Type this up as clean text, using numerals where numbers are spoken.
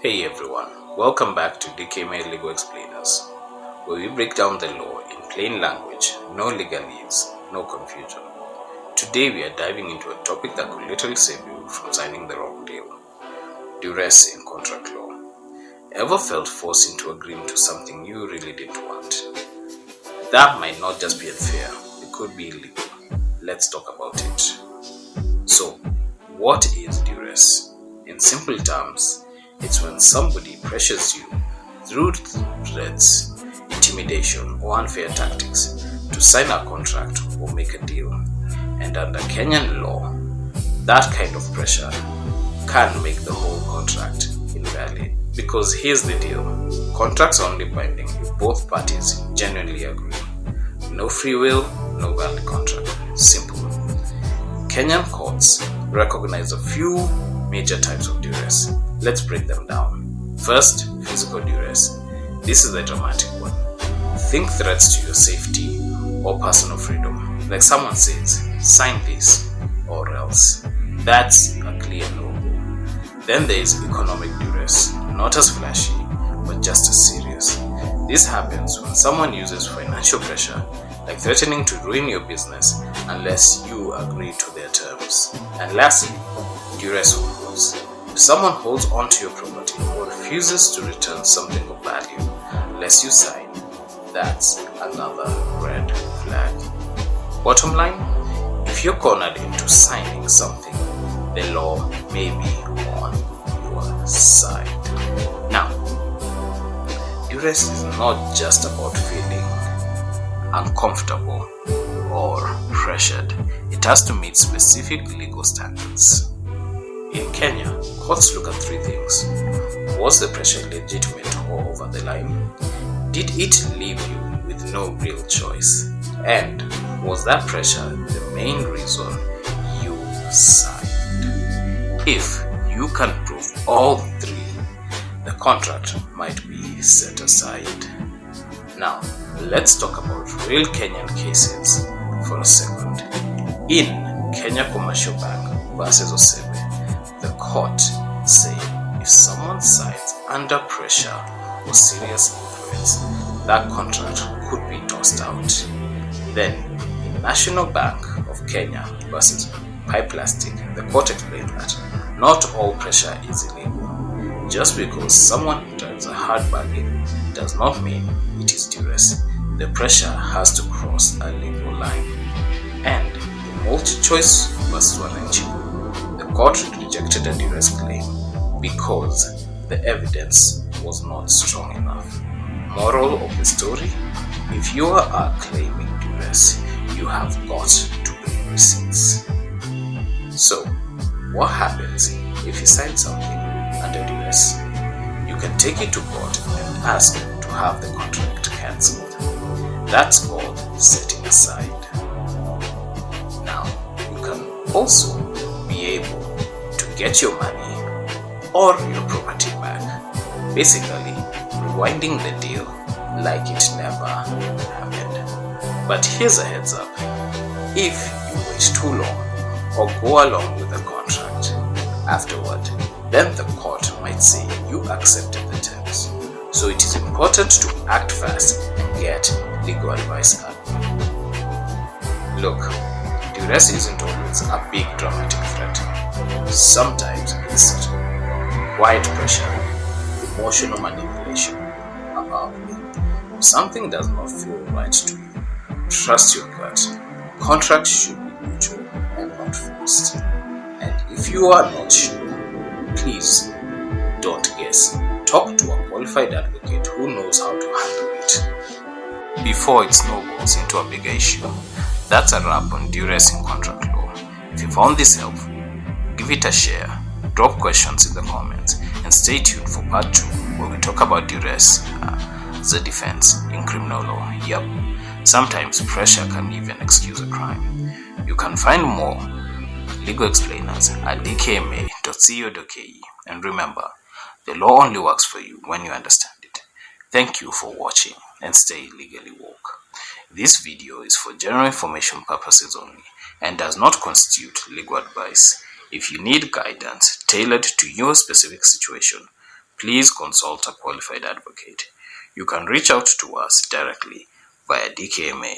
Hey everyone, welcome back to DKMA Legal Explainers, where we break down the law in plain language, no legalese, no confusion. Today we are diving into a topic that could literally save you from signing the wrong deal. Duress in contract law. Ever felt forced into agreeing to something you really didn't want? That might not just be unfair, it could be illegal. Let's talk about it. So, what is duress? In simple terms, it's when somebody pressures you through threats, intimidation, or unfair tactics to sign a contract or make a deal. And under Kenyan law, that kind of pressure can make the whole contract invalid. Because here's the deal, contracts are only binding if both parties genuinely agree. No free will, no valid contract. Simple. Kenyan courts recognize a few major types of duress. Let's break them down. First, physical duress. This is the dramatic one. Think threats to your safety or personal freedom. Like someone says, sign this or else. That's a clear no-go. Then there is economic duress. Not as flashy, but just as serious. This happens when someone uses financial pressure, like threatening to ruin your business unless you agree to their terms. And lastly, duress of course. If someone holds on to your property or refuses to return something of value unless you sign, that's another red flag. Bottom line, if you're cornered into signing something, the law may be on your side. Now, duress is not just about feeling uncomfortable or pressured. It has to meet specific legal standards. In Kenya, courts look at three things. Was the pressure legitimate or over the line? Did it leave you with no real choice? And was that pressure the main reason you signed? If you can prove all three, the contract might be set aside. Now, let's talk about real Kenyan cases for a second. In Kenya Commercial Bank versus Osebe, the court said if someone signs under pressure or serious influence, that contract could be tossed out. Then, in National Bank of Kenya versus Pipeplastic, the court explained that not all pressure is illegal. Just because someone drives a hard bargain does not mean it is duress. The pressure has to cross a legal line. And in multi-choice versus Wananchi, the court rejected a duress claim because the evidence was not strong enough. Moral of the story: if you are claiming duress, you have got to bring receipts. So, what happens if you sign something under duress? You can take it to court and ask to have the contract cancelled. That's called setting aside. Now, you can also be able to get your money or your property back. Basically, rewinding the deal like it never happened. But here's a heads up. If you wait too long or go along with the contract afterward, then the court might say you accepted the terms. So it is important to act fast and get legal advice early. Look, duress isn't always a big dramatic threat. Sometimes it's subtle, quiet pressure, emotional manipulation, a powerful. If something does not feel right to you, trust your gut. Contracts should be mutual and not forced. And if you are not sure, please don't guess. Talk to a qualified advocate who knows how to handle it before it snowballs into a bigger issue. That's a wrap on duress in contract law. If you found this helpful, give it a share, drop questions in the comments, and stay tuned for part 2 where we talk about duress as a defense in criminal law. Yup, sometimes pressure can even excuse a crime. You can find more legal explainers at dkma.co.ke, and remember, the law only works for you when you understand it. Thank you for watching and stay legally woke. This video is for general information purposes only and does not constitute legal advice. If you need guidance tailored to your specific situation, please consult a qualified advocate. You can reach out to us directly via dkma.co.ke.